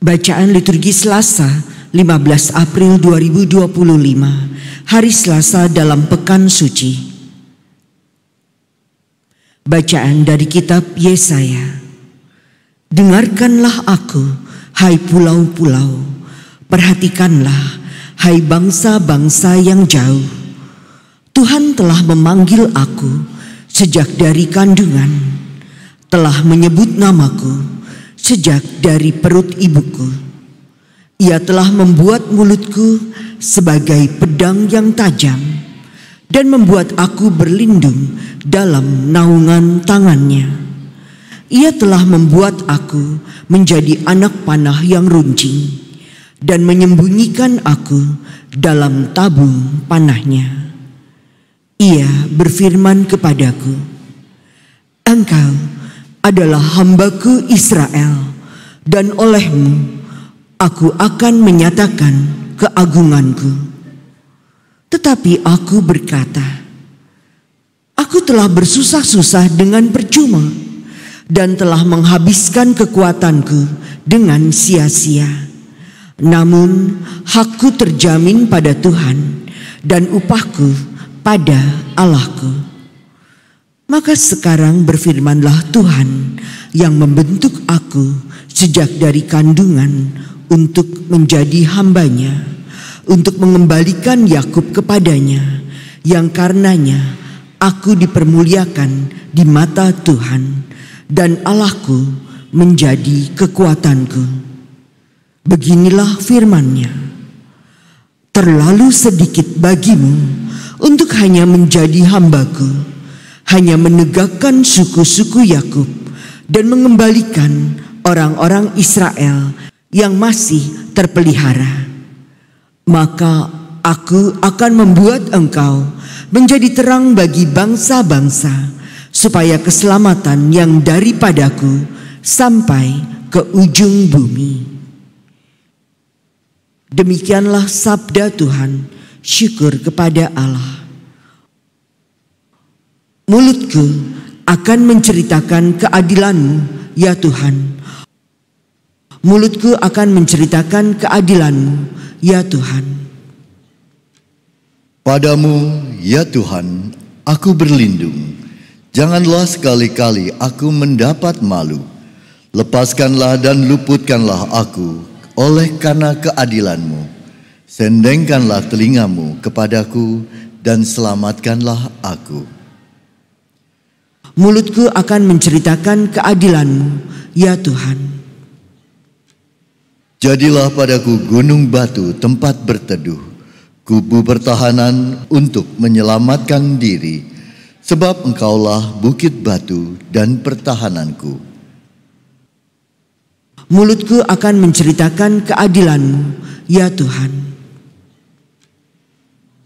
Bacaan liturgi Selasa, 15 April 2025, hari Selasa dalam Pekan Suci. Bacaan dari kitab Yesaya. Dengarkanlah aku, hai pulau-pulau, perhatikanlah, hai bangsa-bangsa yang jauh. Tuhan telah memanggil aku sejak dari kandungan, telah menyebut namaku sejak dari perut ibuku. Ia telah membuat mulutku sebagai pedang yang tajam dan membuat aku berlindung dalam naungan tangannya. Ia telah membuat aku menjadi anak panah yang runcing dan menyembunyikan aku dalam tabung panahnya. Ia berfirman kepadaku, "Engkau adalah hambaku Israel, dan olehmu aku akan menyatakan keagunganku." Tetapi aku berkata, "Aku telah bersusah-susah dengan percuma dan telah menghabiskan kekuatanku dengan sia-sia. Namun hakku terjamin pada Tuhan dan upahku pada Allahku." Maka sekarang berfirmanlah Tuhan yang membentuk aku sejak dari kandungan untuk menjadi hambanya, untuk mengembalikan Yakub kepadanya, yang karenanya aku dipermuliakan di mata Tuhan dan Allahku menjadi kekuatanku. Beginilah firman-Nya, "Terlalu sedikit bagimu untuk hanya menjadi hambaku, hanya menegakkan suku-suku Yakub dan mengembalikan orang-orang Israel yang masih terpelihara. Maka aku akan membuat engkau menjadi terang bagi bangsa-bangsa, supaya keselamatan yang daripadaku sampai ke ujung bumi." Demikianlah sabda Tuhan. Syukur kepada Allah. Mulutku akan menceritakan keadilan-Mu, ya Tuhan. Mulutku akan menceritakan keadilan-Mu, ya Tuhan. Padamu, ya Tuhan, aku berlindung. Janganlah sekali-kali aku mendapat malu. Lepaskanlah dan luputkanlah aku oleh karena keadilan-Mu. Sendengkanlah telingamu kepadaku dan selamatkanlah aku. Mulutku akan menceritakan keadilan-Mu, ya Tuhan. Jadilah padaku gunung batu tempat berteduh, kubu pertahanan untuk menyelamatkan diri, sebab Engkaulah bukit batu dan pertahananku. Mulutku akan menceritakan keadilan-Mu, ya Tuhan.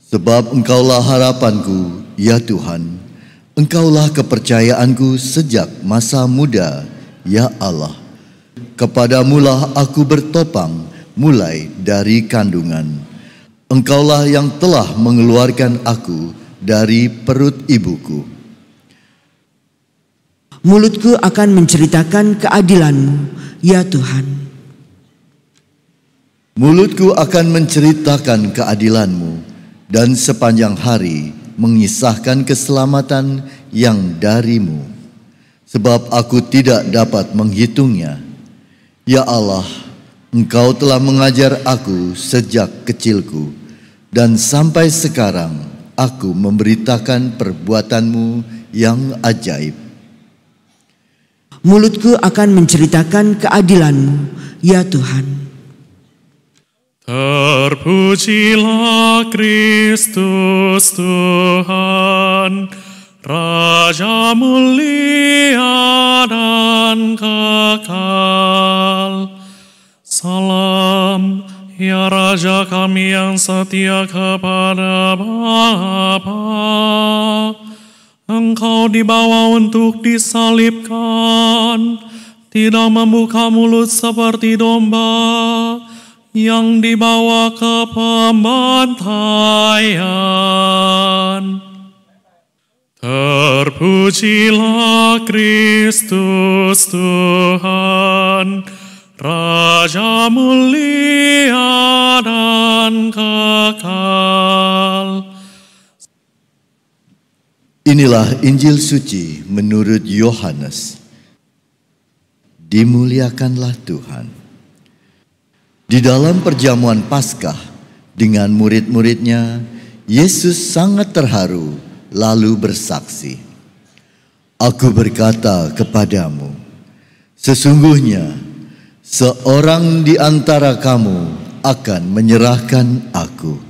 Sebab Engkaulah harapanku, ya Tuhan. Engkaulah kepercayaanku sejak masa muda, ya Allah. Kepadamulah aku bertopang mulai dari kandungan. Engkaulah yang telah mengeluarkan aku dari perut ibuku. Mulutku akan menceritakan keadilan-Mu, ya Tuhan. Mulutku akan menceritakan keadilan-Mu, dan sepanjang hari mengisahkan keselamatan yang dari-Mu, sebab aku tidak dapat menghitungnya. Ya Allah, Engkau telah mengajar aku sejak kecilku, dan sampai sekarang aku memberitakan perbuatan-Mu yang ajaib. Mulutku akan menceritakan keadilan-Mu, ya Tuhan. Terpujilah Kristus Tuhan, Raja mulia dan kekal. Salam, ya Raja kami yang setia kepada Bapa. Engkau dibawa untuk disalibkan, tidak membuka mulut seperti domba yang dibawa ke pembantaian. Terpujilah Kristus Tuhan, Raja mulia dan kekal. Inilah Injil suci menurut Yohanes. Dimuliakanlah Tuhan. Di dalam perjamuan Paskah dengan murid-muridnya, Yesus sangat terharu lalu bersaksi, "Aku berkata kepadamu, sesungguhnya seorang di antara kamu akan menyerahkan aku."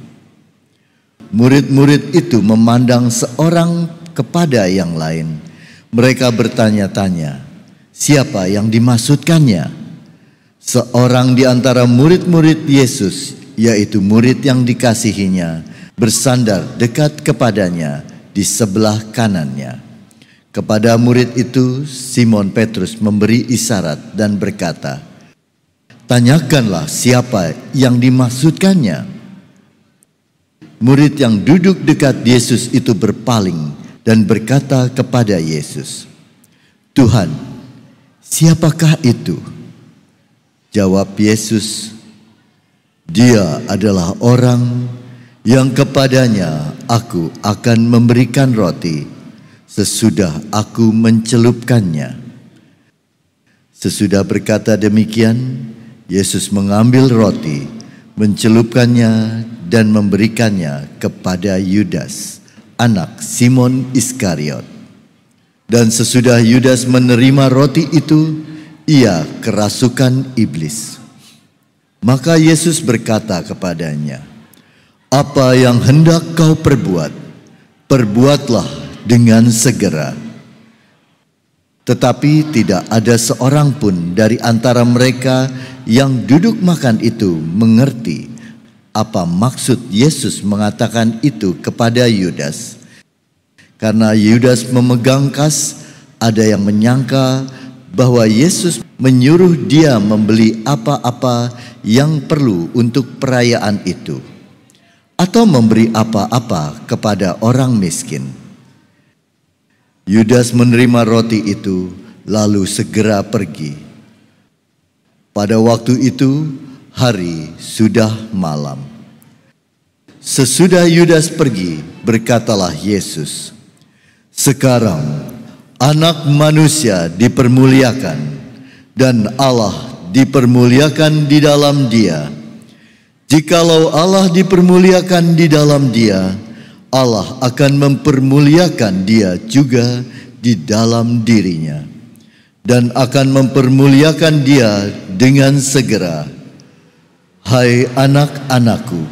Murid-murid itu memandang seorang kepada yang lain. Mereka bertanya-tanya, siapa yang dimaksudkannya? Seorang di antara murid-murid Yesus, yaitu murid yang dikasihinya, bersandar dekat kepadanya di sebelah kanannya. Kepada murid itu, Simon Petrus memberi isyarat dan berkata, "Tanyakanlah siapa yang dimaksudkannya." Murid yang duduk dekat Yesus itu berpaling dan berkata kepada Yesus, "Tuhan, siapakah itu?" Jawab Yesus, "Dia adalah orang yang kepadanya aku akan memberikan roti sesudah aku mencelupkannya." Sesudah berkata demikian, Yesus mengambil roti, mencelupkannya dan memberikannya kepada Yudas, anak Simon Iskariot. Dan sesudah Yudas menerima roti itu, ia kerasukan iblis. Maka Yesus berkata kepadanya, "Apa yang hendak kau perbuat, perbuatlah dengan segera." Tetapi tidak ada seorang pun dari antara mereka yang duduk makan itu mengerti apa maksud Yesus mengatakan itu kepada Yudas. Karena Yudas memegang kas, ada yang menyangka bahwa Yesus menyuruh dia membeli apa-apa yang perlu untuk perayaan itu, atau memberi apa-apa kepada orang miskin. Yudas menerima roti itu, lalu segera pergi. Pada waktu itu, hari sudah malam. Sesudah Yudas pergi, berkatalah Yesus, "Sekarang Anak Manusia dipermuliakan dan Allah dipermuliakan di dalam Dia. Jikalau Allah dipermuliakan di dalam Dia, Allah akan mempermuliakan Dia juga di dalam dirinya, dan akan mempermuliakan Dia dengan segera. Hai anak-anakku,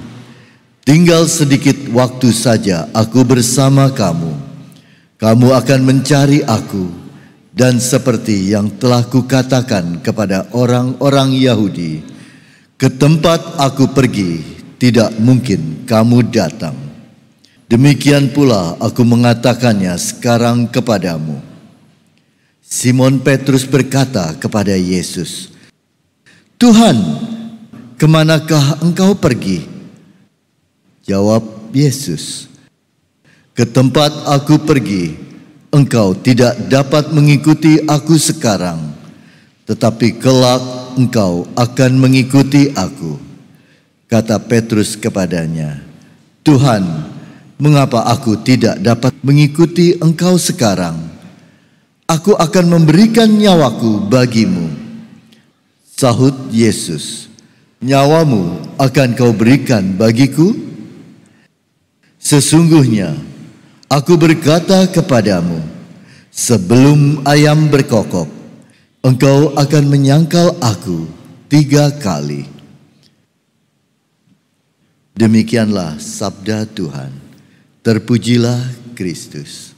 tinggal sedikit waktu saja aku bersama kamu. Kamu akan mencari aku, dan seperti yang telah kukatakan kepada orang-orang Yahudi, ke tempat aku pergi tidak mungkin kamu datang. Demikian pula aku mengatakannya sekarang kepadamu." Simon Petrus berkata kepada Yesus, "Tuhan, kemanakah engkau pergi?" Jawab Yesus, "Ke tempat aku pergi, engkau tidak dapat mengikuti aku sekarang, tetapi kelak engkau akan mengikuti aku." Kata Petrus kepadanya, "Tuhan, mengapa aku tidak dapat mengikuti engkau sekarang? Aku akan memberikan nyawaku bagimu." Sahut Yesus, "Nyawamu akan kau berikan bagiku? Sesungguhnya aku berkata kepadamu, sebelum ayam berkokok, engkau akan menyangkal aku 3 kali." Demikianlah sabda Tuhan. Terpujilah Kristus.